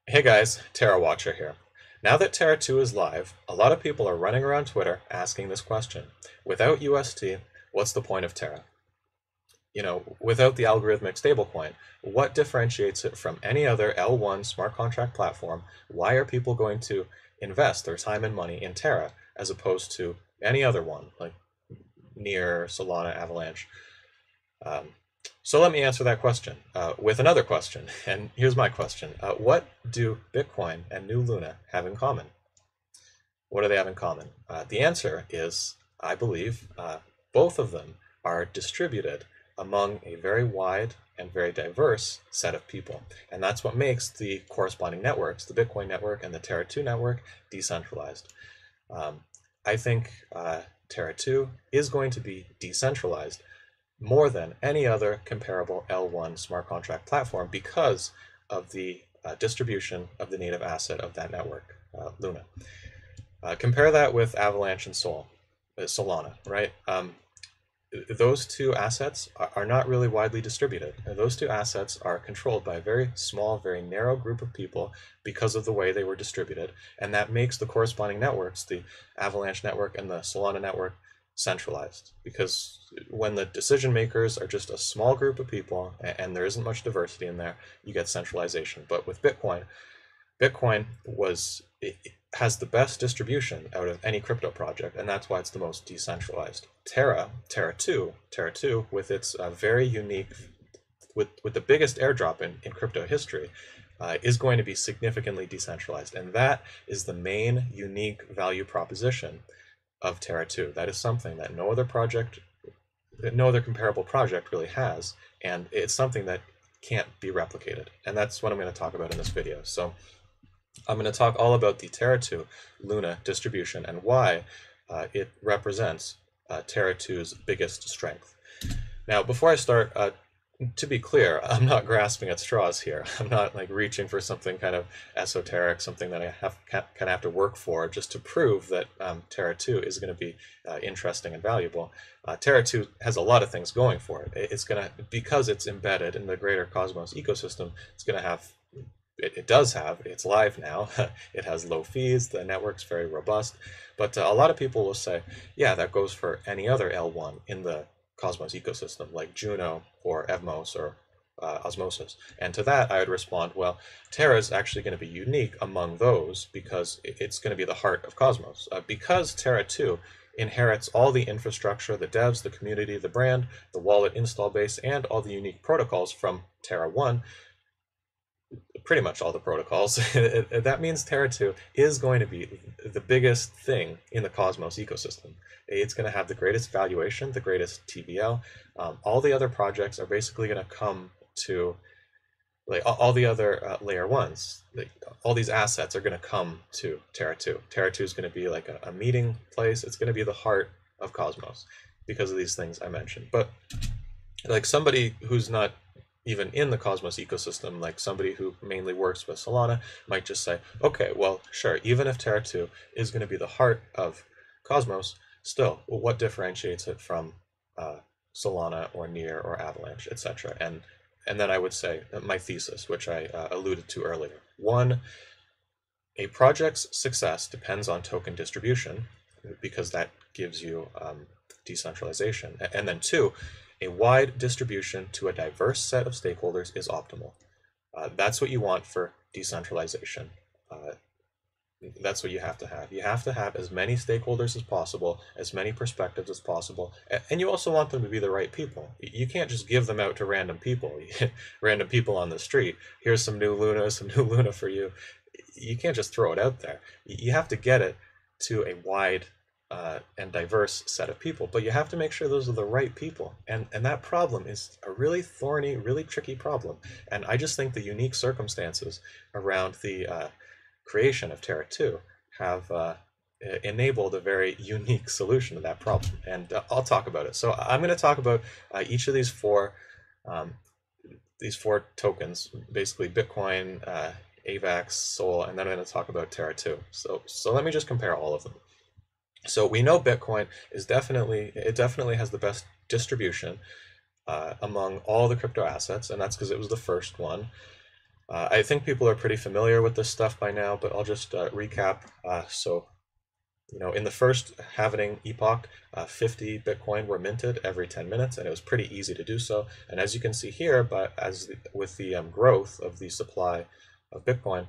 Hey guys, Terra Watcher here. Now that Terra 2 is live, a lot of people are running around Twitter asking this question. Without UST, what's the point of Terra? Without the algorithmic stablecoin, what differentiates it from any other L1 smart contract platform? Why are people going to invest their time and money in Terra as opposed to any other one, like Near, Solana, Avalanche? Um, so let me answer that question with another question. And here's my question. What do Bitcoin and New Luna have in common? What do they have in common? The answer is, I believe, both of them are distributed among a very wide and very diverse set of people. And that's what makes the corresponding networks, the Bitcoin network and the Terra 2 network, decentralized. Um, I think Terra 2 is going to be decentralized more than any other comparable L1 smart contract platform because of the distribution of the native asset of that network, Luna. Compare that with Avalanche and Solana, right? Those two assets are not really widely distributed. Those two assets are controlled by a very small, very narrow group of people because of the way they were distributed, and that makes the corresponding networks, the Avalanche network and the Solana network, centralized. Because when the decision makers are just a small group of people and there isn't much diversity in there, you get centralization. But with Bitcoin it has the best distribution out of any crypto project, and that's why it's the most decentralized. Terra 2, with its very unique, with the biggest airdrop in crypto history, is going to be significantly decentralized, and that is the main unique value proposition of Terra 2. That is something that no other comparable project really has, and it's something that can't be replicated. And that's what I'm going to talk about in this video. So I'm going to talk all about the Terra 2 Luna distribution and why it represents Terra 2's biggest strength. Now, before I start, to be clear, I'm not grasping at straws here. I'm not like reaching for something kind of esoteric, something that I kind of have to work for just to prove that Terra 2 is going to be interesting and valuable. Terra 2 has a lot of things going for it. It's going to, because it's embedded in the greater Cosmos ecosystem, it's going to have it does have, it's live now, it has low fees, the network's very robust, but a lot of people will say, yeah, that goes for any other L1 in the Cosmos ecosystem, like Juno or Evmos or Osmosis. And to that, I would respond, well, Terra is actually going to be unique among those because it's going to be the heart of Cosmos. Because Terra 2 inherits all the infrastructure, the devs, the community, the brand, the wallet install base, and all the unique protocols from Terra 1, pretty much all the protocols, that means Terra 2 is going to be the biggest thing in the Cosmos ecosystem. It's going to have the greatest valuation, the greatest TVL. All the other projects are basically going to come to, like all the other layer ones, all these assets are going to come to Terra 2. Terra 2 is going to be like a meeting place. It's going to be the heart of Cosmos because of these things I mentioned. But like somebody who's not even in the Cosmos ecosystem, like somebody who mainly works with Solana, might just say, okay, well, sure, even if Terra 2 is going to be the heart of Cosmos, still, what differentiates it from Solana or Near or Avalanche, etc.? And then I would say my thesis, which I alluded to earlier. One, a project's success depends on token distribution because that gives you decentralization. And then two, a wide distribution to a diverse set of stakeholders is optimal. That's what you want for decentralization. That's what you have to have. You have to have as many stakeholders as possible, as many perspectives as possible, and you also want them to be the right people. You can't just give them out to random people, random people on the street. Here's some new Luna for you. You can't just throw it out there. You have to get it to a wide and diverse set of people, but you have to make sure those are the right people. And that problem is a really thorny, really tricky problem. And I just think the unique circumstances around the creation of Terra 2 have enabled a very unique solution to that problem. And I'll talk about it. So I'm going to talk about each of these four tokens, basically Bitcoin, AVAX, Sol, and then I'm going to talk about Terra 2. So let me just compare all of them. So we know Bitcoin definitely has the best distribution among all the crypto assets, and that's because it was the first one. I think people are pretty familiar with this stuff by now, but I'll just recap. In the first halvening epoch, 50 Bitcoin were minted every 10 minutes, and it was pretty easy to do so. And as you can see here, with the growth of the supply of Bitcoin,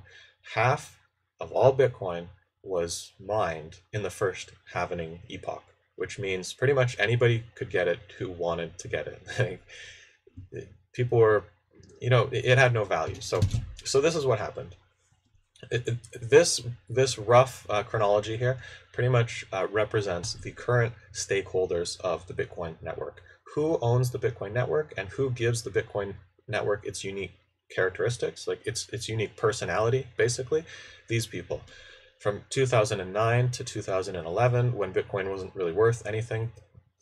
half of all Bitcoin was mined in the first halvening epoch, which means pretty much anybody could get it who wanted to get it. People were, it had no value. So this is what happened. This rough chronology here pretty much represents the current stakeholders of the Bitcoin network. Who owns the Bitcoin network and who gives the Bitcoin network its unique characteristics, like its unique personality, basically? These people. From 2009 to 2011, when Bitcoin wasn't really worth anything,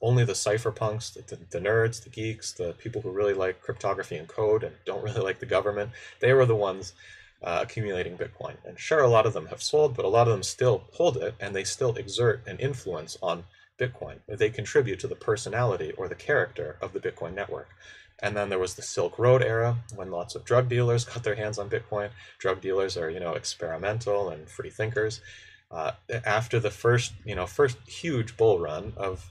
only the cypherpunks, the nerds, the geeks, the people who really like cryptography and code and don't really like the government, they were the ones accumulating Bitcoin. And sure, a lot of them have sold, but a lot of them still hold it, and they still exert an influence on Bitcoin. They contribute to the personality or the character of the Bitcoin network. And then there was the Silk Road era, when lots of drug dealers got their hands on Bitcoin. Drug dealers are, experimental and free thinkers. After the first huge bull run of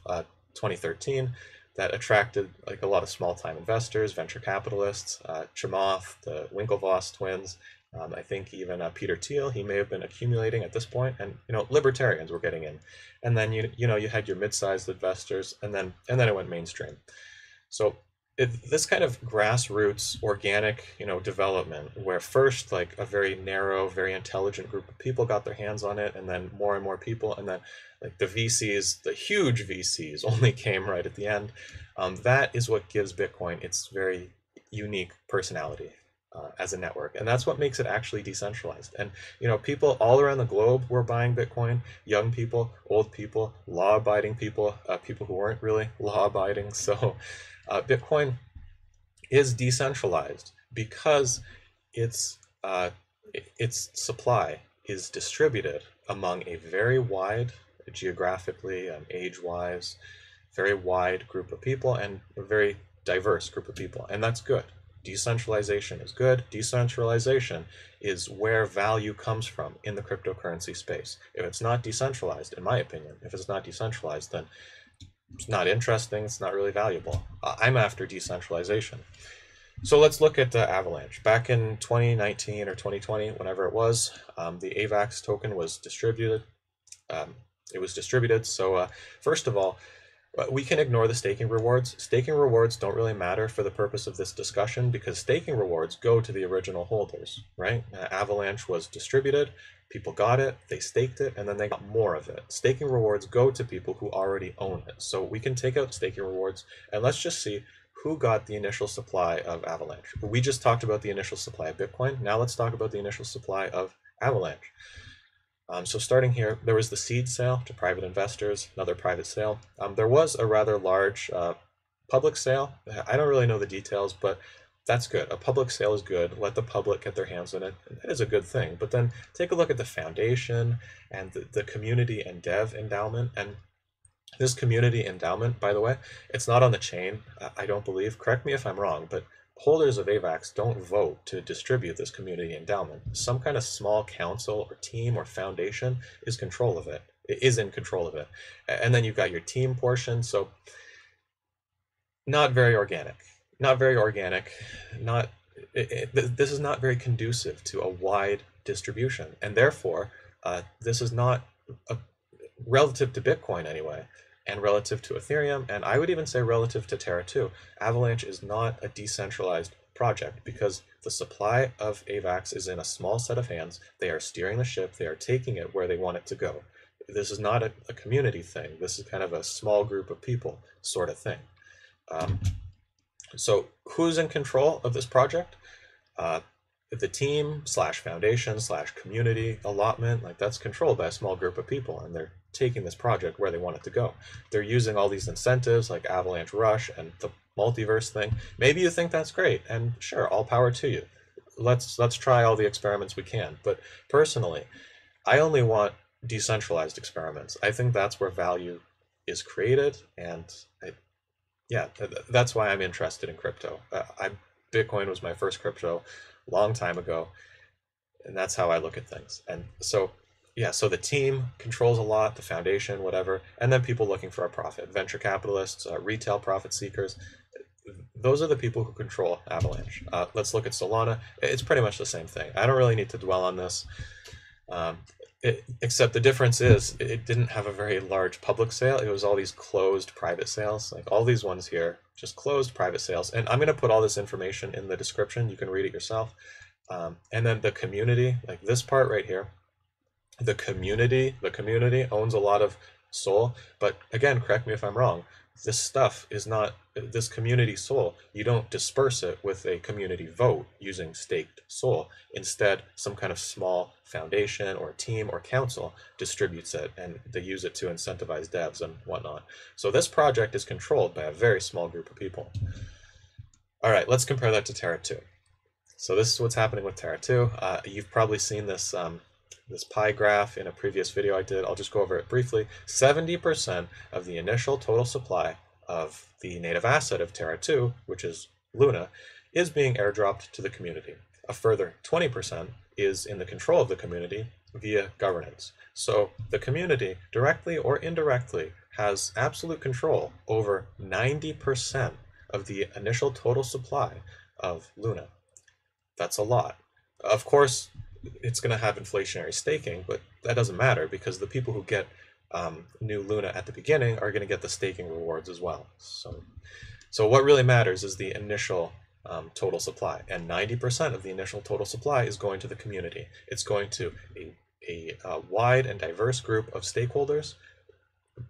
2013, that attracted like a lot of small-time investors, venture capitalists, Chamath, the Winklevoss twins. I think even Peter Thiel, he may have been accumulating at this point, and libertarians were getting in. And then you had your mid-sized investors, and then it went mainstream. So this kind of grassroots organic development, where first like a very narrow, very intelligent group of people got their hands on it, and then more and more people, and then like the VCs, the huge VCs, only came right at the end. That is what gives Bitcoin its very unique personality as a network, and that's what makes it actually decentralized. And people all around the globe were buying Bitcoin: young people, old people, law-abiding people, people who weren't really law-abiding. So Bitcoin is decentralized because its supply is distributed among a very wide, geographically, age-wise, very wide group of people, and a very diverse group of people, and that's good. Decentralization is good. Decentralization is where value comes from in the cryptocurrency space. If it's not decentralized, in my opinion, if it's not decentralized, then it's not interesting, it's not really valuable. I'm after decentralization. So let's look at Avalanche. Back in 2019 or 2020, whenever it was, the AVAX token was distributed. So first of all, we can ignore the staking rewards. Staking rewards don't really matter for the purpose of this discussion, because staking rewards go to the original holders, right? Avalanche was distributed, people got it, they staked it, and then they got more of it. Staking rewards go to people who already own it. So we can take out staking rewards, and let's just see who got the initial supply of Avalanche. We just talked about the initial supply of Bitcoin. Now let's talk about the initial supply of Avalanche. So starting here, there was the seed sale to private investors, another private sale. There was a rather large public sale. I don't really know the details, but that's good. A public sale is good. Let the public get their hands on it. That is a good thing. But then take a look at the foundation and the community and dev endowment. And this community endowment, by the way, it's not on the chain, I don't believe. Correct me if I'm wrong, but holders of AVAX don't vote to distribute this community endowment. Some kind of small council or team or foundation is in control of it. And then you've got your team portion. So not very organic. This is not very conducive to a wide distribution. And therefore, this is not relative to Bitcoin anyway, and relative to Ethereum, and I would even say relative to Terra too. Avalanche is not a decentralized project because the supply of AVAX is in a small set of hands. They are steering the ship. They are taking it where they want it to go. This is not a community thing. This is kind of a small group of people sort of thing. So who's in control of this project? The team / foundation / community allotment, like that's controlled by a small group of people, and they're taking this project where they want it to go. They're using all these incentives like Avalanche Rush and the multiverse thing. Maybe you think that's great, and sure, all power to you. Let's try all the experiments we can. But personally, I only want decentralized experiments. I think that's where value is created, and that's why I'm interested in crypto. Bitcoin was my first crypto. long time ago. And that's how I look at things. And so, yeah, so the team controls a lot, the foundation, whatever, and then people looking for a profit, venture capitalists, retail profit seekers. Those are the people who control Avalanche. Let's look at Solana. It's pretty much the same thing. I don't really need to dwell on this. Um, except the difference is it didn't have a very large public sale. It was all these closed private sales, like all these ones here, just closed private sales. And I'm going to put all this information in the description. You can read it yourself. And then the community, like this part right here, the community owns a lot of SOL. But again, correct me if I'm wrong. This stuff is not this community SOL. You don't disperse it with a community vote using staked SOL. Instead, some kind of small foundation or team or council distributes it, and they use it to incentivize devs and whatnot. So this project is controlled by a very small group of people. All right, let's compare that to Terra 2. So this is what's happening with Terra 2. You've probably seen this this pie graph in a previous video I did. I'll just go over it briefly. 70% of the initial total supply of the native asset of Terra 2, which is Luna, is being airdropped to the community. A further 20% is in the control of the community via governance. So the community, directly or indirectly, has absolute control over 90% of the initial total supply of Luna. That's a lot. Of course, it's going to have inflationary staking, but that doesn't matter because the people who get new Luna at the beginning are going to get the staking rewards as well. So what really matters is the initial total supply, and 90% of the initial total supply is going to the community. It's going to a wide and diverse group of stakeholders,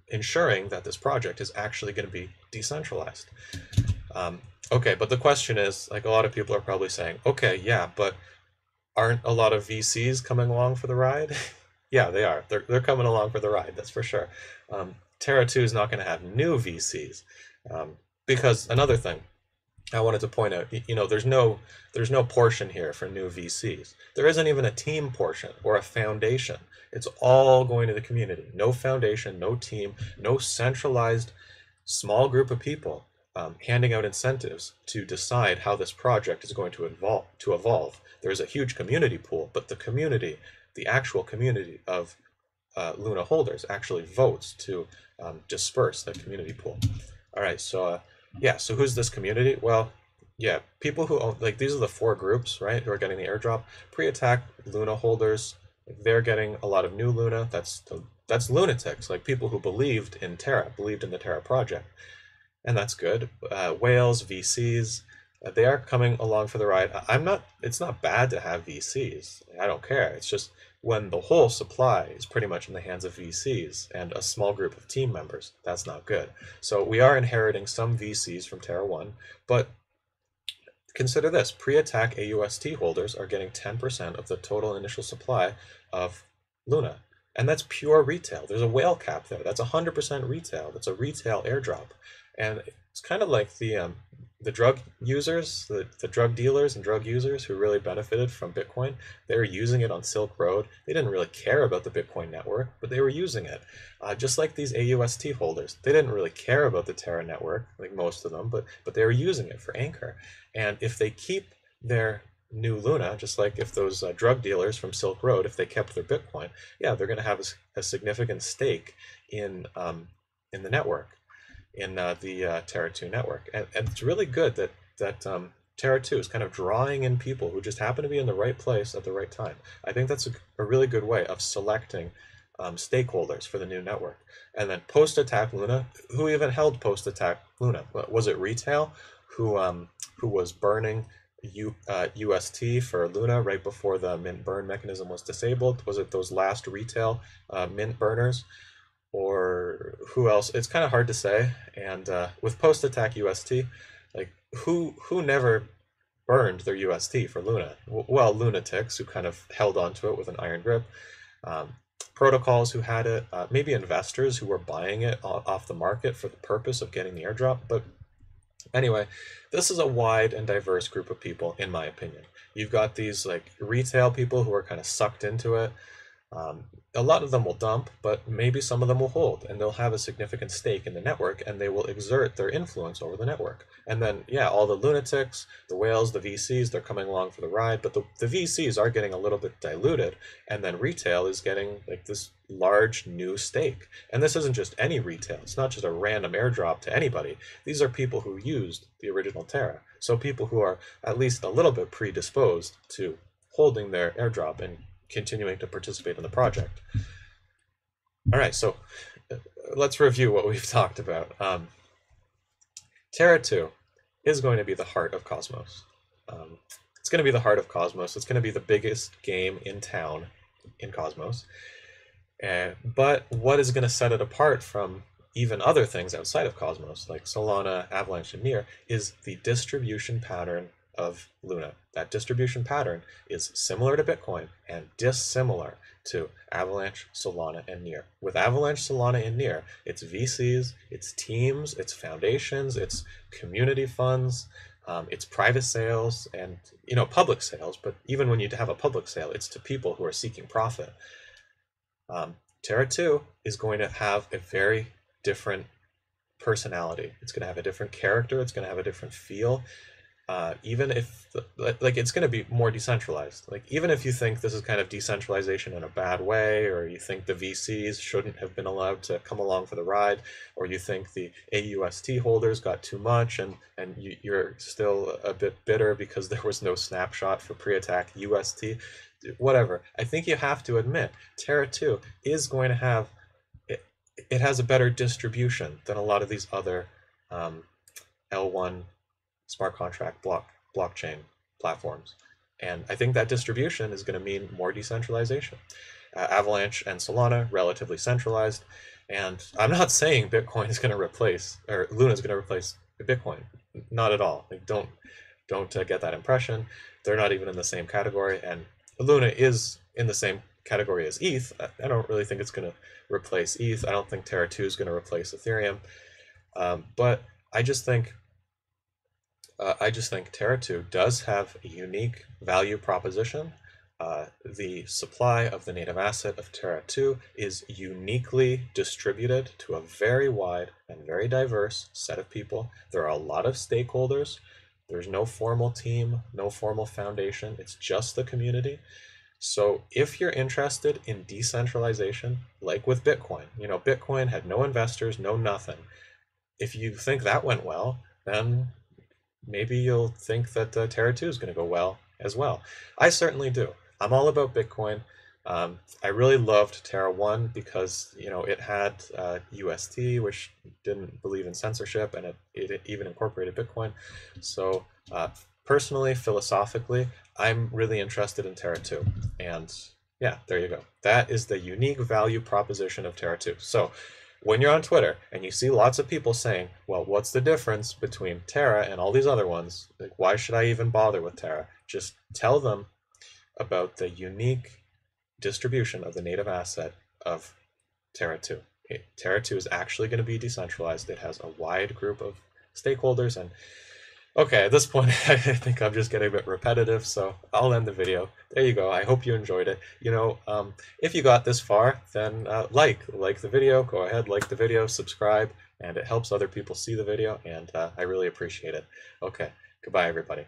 ensuring that this project is actually going to be decentralized. Okay, but the question is, like a lot of people are probably saying, okay, yeah, but aren't a lot of VCs coming along for the ride? Yeah, they are. They're coming along for the ride, that's for sure. Terra 2 is not going to have new VCs because another thing I wanted to point out, there's no portion here for new VCs. There isn't even a team portion or a foundation. It's all going to the community. No foundation, no team, no centralized small group of people handing out incentives to decide how this project is going to evolve. There's a huge community pool, but the community, the actual community of Luna holders actually votes to disperse that community pool. All right, so yeah, so who's this community? Well, yeah, people who own, like these are the 4 groups, right, who are getting the airdrop. Pre-attack Luna holders, they're getting a lot of new Luna. That's lunatics, like people who believed in Terra, believed in the Terra project. And that's good. Whales, VCs, they are coming along for the ride. It's not bad to have VCs. I don't care. It's just when the whole supply is pretty much in the hands of VCs and a small group of team members, that's not good. So we are inheriting some VCs from Terra 1, but consider this. Pre-attack AUST holders are getting 10% of the total initial supply of Luna. And that's pure retail. There's a whale cap there. That's 100% retail. That's a retail airdrop. And it's kind of like the drug users, the drug dealers and drug users who really benefited from Bitcoin. They were using it on Silk Road. They didn't really care about the Bitcoin network, but they were using it. Just like these AUST holders, they didn't really care about the Terra network, like most of them, but they were using it for anchor. And if they keep their new Luna, just like if those drug dealers from Silk Road, if they kept their Bitcoin, yeah, they're going to have a significant stake in the network, in the Terra 2 network. And it's really good that Terra 2 is kind of drawing in people who just happen to be in the right place at the right time. I think that's a really good way of selecting stakeholders for the new network. And then post-attack Luna, who even held post-attack Luna? Was it retail who was burning UST for Luna right before the mint burn mechanism was disabled? Was it those last retail mint burners? Or who else? It's kind of hard to say. And with post-attack UST, like who never burned their UST for Luna? Well, lunatics who kind of held onto it with an iron grip, protocols who had it, maybe investors who were buying it off the market for the purpose of getting the airdrop. But anyway, this is a wide and diverse group of people, in my opinion. You've got these like retail people who are kind of sucked into it. A lot of them will dump, but maybe some of them will hold, and they'll have a significant stake in the network, and they will exert their influence over the network. And then, yeah, all the lunatics, the whales, the VCs, they're coming along for the ride, but the VCs are getting a little bit diluted, and then retail is getting like this large new stake. And this isn't just any retail. It's not just a random airdrop to anybody. These are people who used the original Terra. So people who are at least a little bit predisposed to holding their airdrop and continuing to participate in the project. All right, so let's review what we've talked about. Terra 2 is going to be the heart of Cosmos. It's going to be the heart of Cosmos. It's going to be the biggest game in town in Cosmos. But what is going to set it apart from even other things outside of Cosmos, like Solana, Avalanche, and Near, is the distribution pattern of Luna. That distribution pattern is similar to Bitcoin and dissimilar to Avalanche, Solana, and Near. With Avalanche, Solana, and Near, it's VCs, it's teams, it's foundations, it's community funds, it's private sales, and public sales. But even when you have a public sale, it's to people who are seeking profit. Terra 2 is going to have a very different personality. It's going to have a different character. It's going to have a different feel. Even if it's going to be more decentralized. Like, even if you think this is kind of decentralization in a bad way, or you think the VCs shouldn't have been allowed to come along for the ride, or you think the AUST holders got too much, and you're still a bit bitter because there was no snapshot for pre-attack UST, whatever. I think you have to admit Terra 2 is going to have it has a better distribution than a lot of these other L1 smart contract blockchain platforms. And I think that distribution is going to mean more decentralization. Avalanche and Solana, relatively centralized. And I'm not saying Bitcoin is going to replace, or Luna is going to replace Bitcoin. Not at all. Like, don't get that impression. They're not even in the same category. And Luna is in the same category as ETH. I don't really think it's going to replace ETH. I don't think Terra 2 is going to replace Ethereum. But I just think Terra 2 does have a unique value proposition. The supply of the native asset of Terra 2 is uniquely distributed to a very wide and very diverse set of people. There are a lot of stakeholders. There's no formal team, no formal foundation. It's just the community. So if you're interested in decentralization, like with Bitcoin, Bitcoin had no investors, no nothing. If you think that went well, then maybe you'll think that Terra 2 is going to go well as well. I certainly do. I'm all about Bitcoin. I really loved Terra 1 because it had UST, which didn't believe in censorship, and it even incorporated Bitcoin. So personally, philosophically, I'm really interested in Terra 2. And yeah, there you go. That is the unique value proposition of Terra 2. So when you're on Twitter and you see lots of people saying, well, what's the difference between Terra and all these other ones? Like, why should I even bother with Terra? Just tell them about the unique distribution of the native asset of Terra 2. Terra 2 is actually going to be decentralized. It has a wide group of stakeholders. And okay, at this point, I think I'm just getting a bit repetitive, so I'll end the video. There you go. I hope you enjoyed it. If you got this far, then like the video. Go ahead, like the video, subscribe, and it helps other people see the video, and I really appreciate it. Okay, goodbye, everybody.